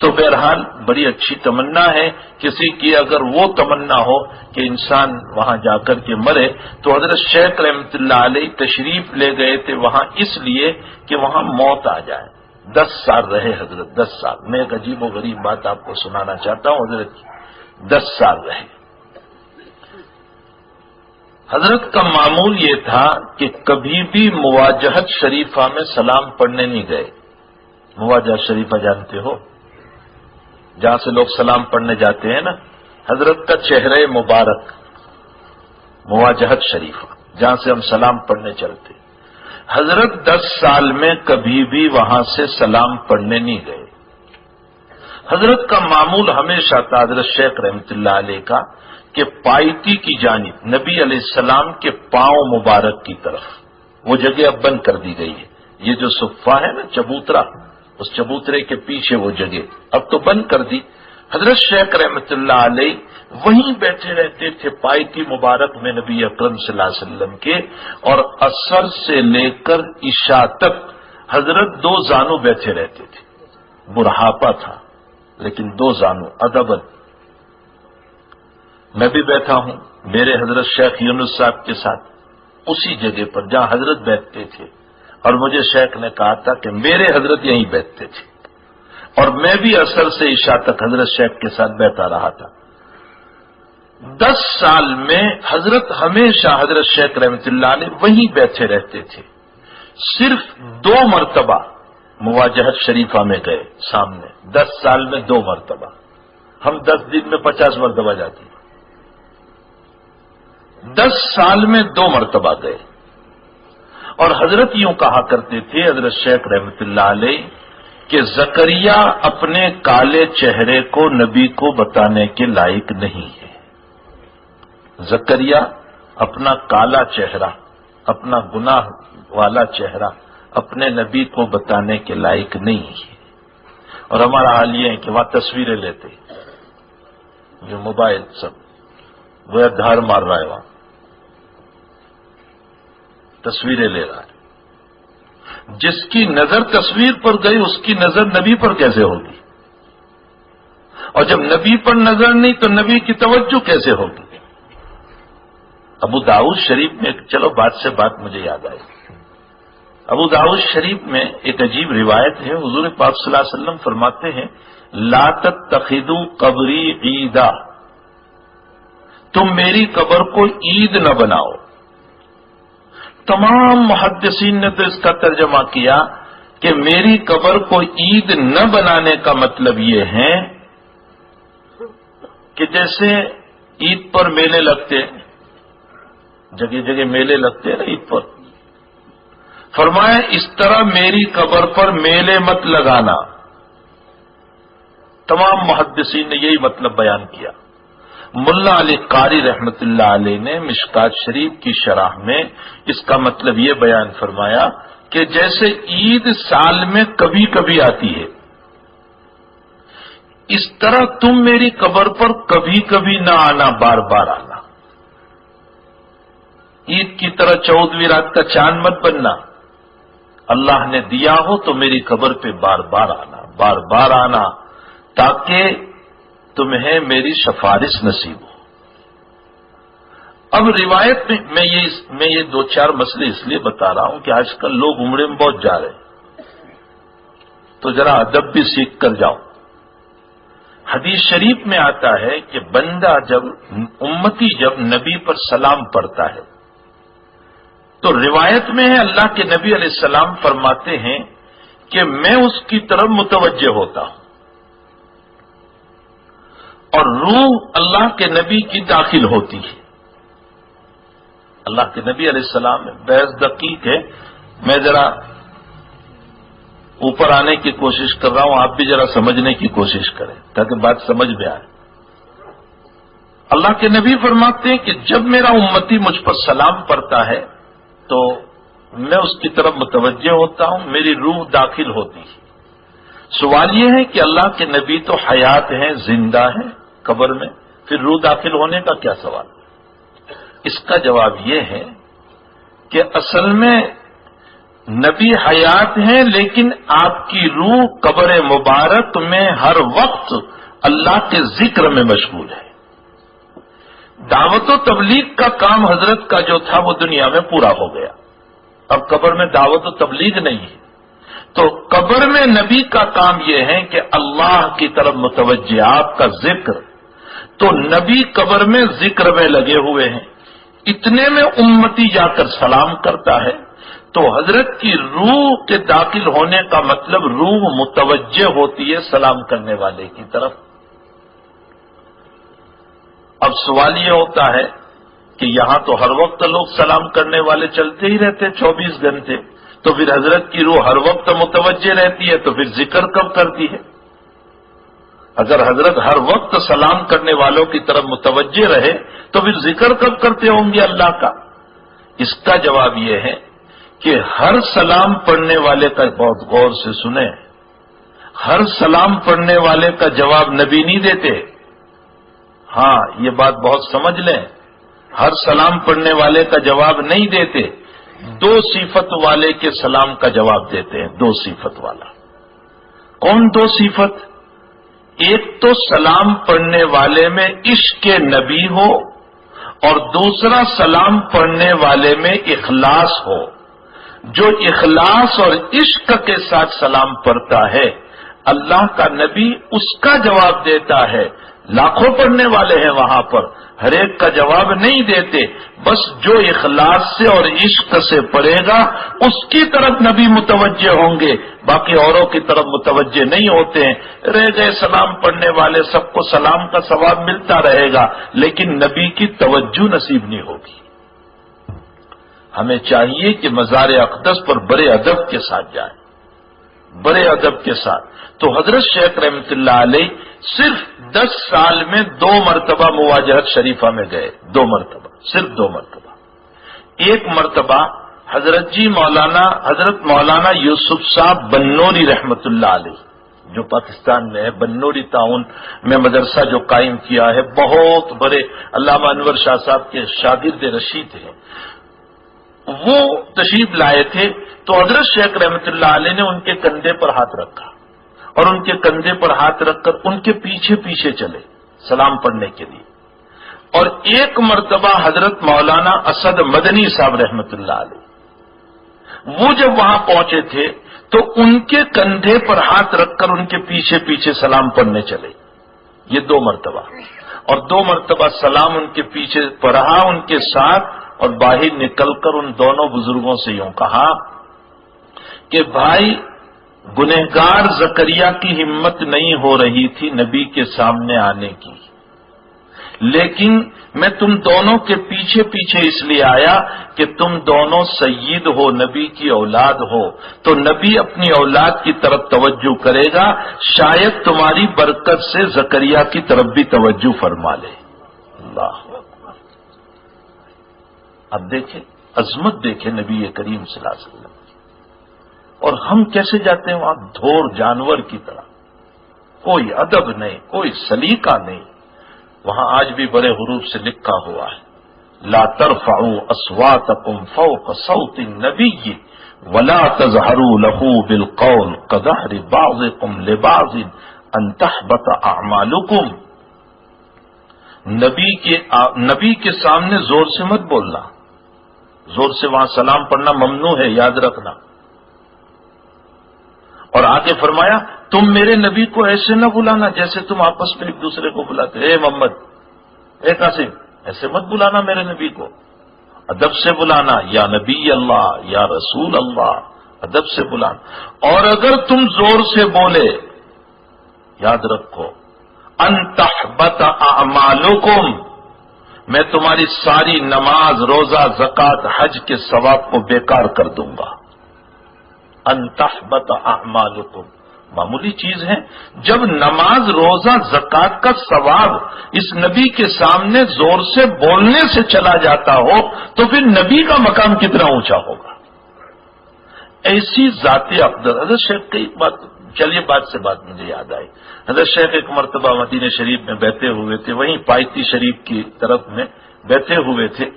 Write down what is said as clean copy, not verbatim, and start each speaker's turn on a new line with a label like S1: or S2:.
S1: تو بہرحال بڑی اچھی تمنا ہے کسی کی اگر وہ تمنا ہو کہ انسان وہاں جا کر کے مرے، تو حضرت شیخ رحمۃ اللہ علیہ تشریف لے گئے تھے وہاں اس لیے کہ وہاں موت آ جائے۔ 10 سال رہے حضرت، 10 سال۔ میں ایک عجیب و غریب بات آپ کو سنانا چاہتا ہوں، حضرت 10 سال رہے۔ حضرت کا معمول یہ تھا کہ کبھی بھی مواجہت شریفہ میں سلام پڑھنے نہیں گئے۔ مواجہت شریفہ جانتے ہو، جہاں سے لوگ سلام پڑھنے جاتے ہیں نا، حضرت کا چہرہ مبارک مواجہت شریفہ، جہاں سے ہم سلام پڑھنے چلتے، حضرت 10 سال میں کبھی بھی وہاں سے سلام پڑھنے نہیں گئے۔ حضرت کا معمول ہمیشہ تھا حضرت شیخ رحمۃ اللہ علیہ کا کہ پائتی کی جانب نبی علیہ السلام کے پاؤں مبارک کی طرف، وہ جگہ اب بند کر دی گئی ہے، یہ جو صفہ ہے نا چبوترا، اس چبوترے کے پیچھے وہ جگہ اب تو بند کر دی۔ حضرت شیخ رحمۃ اللہ علیہ وہیں بیٹھے رہتے تھے پائتی مبارک میں نبی اکرم صلی اللہ علیہ وسلم کے، اور عصر سے لے کر عشاء تک حضرت 2 زانو بیٹھے رہتے تھے۔ بڑھاپا تھا لیکن 2 زانو ادبن۔ میں بھی بیٹھا ہوں میرے حضرت شیخ یونس صاحب کے ساتھ اسی جگہ پر جہاں حضرت بیٹھتے تھے، اور مجھے شیخ نے کہا تھا کہ میرے حضرت یہیں بیٹھتے تھے، اور میں بھی عصر سے عشاء تک حضرت شیخ کے ساتھ بیٹھا رہا تھا۔ 10 سال میں حضرت ہمیشہ حضرت شیخ رحمۃ اللہ علیہ وہیں بیٹھے رہتے تھے۔ صرف 2 مرتبہ مواجہت شریفہ میں گئے سامنے، 10 سال میں 2 مرتبہ۔ ہم 10 دن میں 50 مرتبہ جاتے ہیں، 10 سال میں 2 مرتبہ گئے۔ اور حضرت یوں کہا کرتے تھے حضرت شیخ رحمۃ اللہ علیہ کہ زکریا اپنے کالے چہرے کو نبی کو بتانے کے لائق نہیں ہے۔ زکریا اپنا کالا چہرہ، اپنا گناہ والا چہرہ اپنے نبی کو بتانے کے لائق نہیں ہے۔ اور ہمارا حال یہ ہے کہ وہاں تصویریں لیتے، جو موبائل سب وہ دھار مار رہا ہے، وہاں تصویریں لے رہا ہے۔ جس کی نظر تصویر پر گئی اس کی نظر نبی پر کیسے ہوگی؟ اور جب نبی پر نظر نہیں تو نبی کی توجہ کیسے ہوگی؟ ابو داؤد شریف میں، چلو بات سے بات مجھے یاد آئی، ابو داؤد شریف میں ایک عجیب روایت ہے، حضور پاک صلی اللہ علیہ وسلم فرماتے ہیں لا تتخذوا قبری عیدا، تم میری قبر کو عید نہ بناؤ۔ تمام محدثین نے تو اس کا ترجمہ کیا کہ میری قبر کو عید نہ بنانے کا مطلب یہ ہے کہ جیسے عید پر میلے لگتے، جگہ جگہ میلے لگتے ہیں نا عید پر، فرمایا اس طرح میری قبر پر میلے مت لگانا۔ تمام محدثین نے یہی مطلب بیان کیا۔ ملا علی قاری رحمت اللہ علیہ نے مشکات شریف کی شرح میں اس کا مطلب یہ بیان فرمایا کہ جیسے عید سال میں کبھی کبھی آتی ہے، اس طرح تم میری قبر پر کبھی کبھی نہ آنا، بار بار آنا۔ عید کی طرح 14ویں رات کا چاند مت بننا، اللہ نے دیا ہو تو میری قبر پہ بار بار آنا، بار بار آنا، تاکہ تمہیں میری سفارش نصیب ہو۔ اب روایت میں میں یہ 2-4 مسئلے اس لیے بتا رہا ہوں کہ آج کل لوگ عمرے میں بہت جا رہے ہیں، تو ذرا ادب بھی سیکھ کر جاؤ۔ حدیث شریف میں آتا ہے کہ بندہ امتی جب نبی پر سلام پڑھتا ہے تو روایت میں ہے اللہ کے نبی علیہ السلام فرماتے ہیں کہ میں اس کی طرف متوجہ ہوتا ہوں اور روح اللہ کے نبی کی داخل ہوتی ہے۔ اللہ کے نبی علیہ السلام بحث دقیق ہے، میں ذرا اوپر آنے کی کوشش کر رہا ہوں، آپ بھی ذرا سمجھنے کی کوشش کریں تاکہ بات سمجھ میں آئے۔ اللہ کے نبی فرماتے ہیں کہ جب میرا امتی مجھ پر سلام پڑھتا ہے تو میں اس کی طرف متوجہ ہوتا ہوں، میری روح داخل ہوتی ہے۔ سوال یہ ہے کہ اللہ کے نبی تو حیات ہیں، زندہ ہیں قبر میں، پھر روح داخل ہونے کا کیا سوال؟ اس کا جواب یہ ہے کہ اصل میں نبی حیات ہیں لیکن آپ کی روح قبر مبارک میں ہر وقت اللہ کے ذکر میں مشغول ہے. دعوت و تبلیغ کا کام حضرت کا جو تھا وہ دنیا میں پورا ہو گیا. اب قبر میں دعوت و تبلیغ نہیں ہے. تو قبر میں نبی کا کام یہ ہے کہ اللہ کی طرف متوجہ آپ کا ذکر. تو نبی قبر میں ذکر میں لگے ہوئے ہیں. اتنے میں امتی جا کر سلام کرتا ہے. تو حضرت کی روح کے داخل ہونے کا مطلب روح متوجہ ہوتی ہے سلام کرنے والے کی طرف. اب سوال یہ ہوتا ہے کہ یہاں تو ہر وقت لوگ سلام کرنے والے چلتے ہی رہتے 24 گھنٹے. تو پھر حضرت کی روح ہر وقت متوجہ رہتی ہے تو پھر ذکر کب کرتی ہے؟ اگر حضرت ہر وقت سلام کرنے والوں کی طرف متوجہ رہے تو پھر ذکر کب کرتے ہوں گے اللہ کا؟ اس کا جواب یہ ہے کہ ہر سلام پڑھنے والے کا بہت غور سے سنیں. ہر سلام پڑھنے والے کا جواب نبی نہیں دیتے. ہاں یہ بات بہت سمجھ لیں. ہر سلام پڑھنے والے کا جواب نہیں دیتے. 2 صفت والے کے سلام کا جواب دیتے ہیں. 2 صفت والا. کون 2 صفت؟ ایک تو سلام پڑھنے والے میں عشق نبی ہو اور دوسرا سلام پڑھنے والے میں اخلاص ہو. جو اخلاص اور عشق کے ساتھ سلام پڑھتا ہے اللہ کا نبی اس کا جواب دیتا ہے. لاکھوں پڑھنے والے ہیں وہاں پر، ہر ایک کا جواب نہیں دیتے. بس جو اخلاص سے اور عشق سے پڑھے گا اس کی طرف نبی متوجہ ہوں گے، باقی اوروں کی طرف متوجہ نہیں ہوتے ہیں. رہ گئے سلام پڑھنے والے، سب کو سلام کا ثواب ملتا رہے گا لیکن نبی کی توجہ نصیب نہیں ہوگی. ہمیں چاہیے کہ مزار اقدس پر بڑے ادب کے ساتھ جائیں، بڑے ادب کے ساتھ. تو حضرت شیخ رحمت اللہ علیہ صرف 10 سال میں 2 مرتبہ مواجہت شریفہ میں گئے. 2 مرتبہ، صرف 2 مرتبہ. ایک مرتبہ حضرت مولانا یوسف صاحب بنوری رحمت اللہ علیہ جو پاکستان میں ہے، بنوری تعاون میں مدرسہ جو قائم کیا ہے، بہت بڑے علامہ انور شاہ صاحب کے شاگرد رشید ہیں. وہ تشریف لائے تھے تو حضرت شیخ رحمت اللہ علیہ نے ان کے کندھے پر ہاتھ رکھا اور ان کے کندھے پر ہاتھ رکھ کر ان کے پیچھے پیچھے چلے سلام پڑھنے کے لیے. اور ایک مرتبہ حضرت مولانا اسد مدنی صاحب رحمت اللہ علیہ وہ جب وہاں پہنچے تھے تو ان کے کندھے پر ہاتھ رکھ کر ان کے پیچھے پیچھے سلام پڑھنے چلے. یہ 2 مرتبہ. اور 2 مرتبہ سلام ان کے پیچھے پڑھا ان کے ساتھ اور باہر نکل کر ان دونوں بزرگوں سے یوں کہا کہ بھائی گنہگار زکریا کی ہمت نہیں ہو رہی تھی نبی کے سامنے آنے کی، لیکن میں تم دونوں کے پیچھے پیچھے اس لیے آیا کہ تم دونوں سید ہو، نبی کی اولاد ہو، تو نبی اپنی اولاد کی طرف توجہ کرے گا، شاید تمہاری برکت سے زکریا کی طرف بھی توجہ فرما لے. اللہ. اب دیکھیں عظمت، دیکھیں نبی کریم صلی اللہ علیہ وسلم. اور ہم کیسے جاتے ہیں وہاں دھور جانور کی طرح، کوئی ادب نہیں، کوئی سلیقہ نہیں. وہاں آج بھی بڑے حروف سے لکھا ہوا ہے لا ترفعوا اصواتکم فوق صوت النبی ولا تجہروا له بالقول كجهر بعضکم لبعض ان تحبط اعمالکم. نبی کے سامنے زور سے مت بولنا، زور سے وہاں سلام پڑھنا ممنوع ہے، یاد رکھنا. اور آگے فرمایا تم میرے نبی کو ایسے نہ بلانا جیسے تم آپس میں ایک دوسرے کو بلاتے. اے محمد، اے قاسم، ایسے مت بلانا میرے نبی کو، ادب سے بلانا، یا نبی اللہ، یا رسول اللہ، ادب سے بلانا. اور اگر تم زور سے بولے یاد رکھو ان تحبط اعمالکم، میں تمہاری ساری نماز، روزہ، زکوٰۃ، حج کے ثواب کو بیکار کر دوں گا. ان تحبط اعمالکم معمولی چیز ہے. جب نماز، روزہ، زکوٰۃ کا ثواب اس نبی کے سامنے زور سے بولنے سے چلا جاتا ہو تو پھر نبی کا مقام کتنا اونچا ہوگا. ایسی ذات افضل. حضرت شیخ کی بات، چلیے بات سے بات مجھے یاد آئی. حضرت شیخ ایک مرتبہ مدینہ شریف میں بیٹھے ہوئے تھے، وہیں پائتی شریف کی طرف میں بیٹھے ہوئے تھے.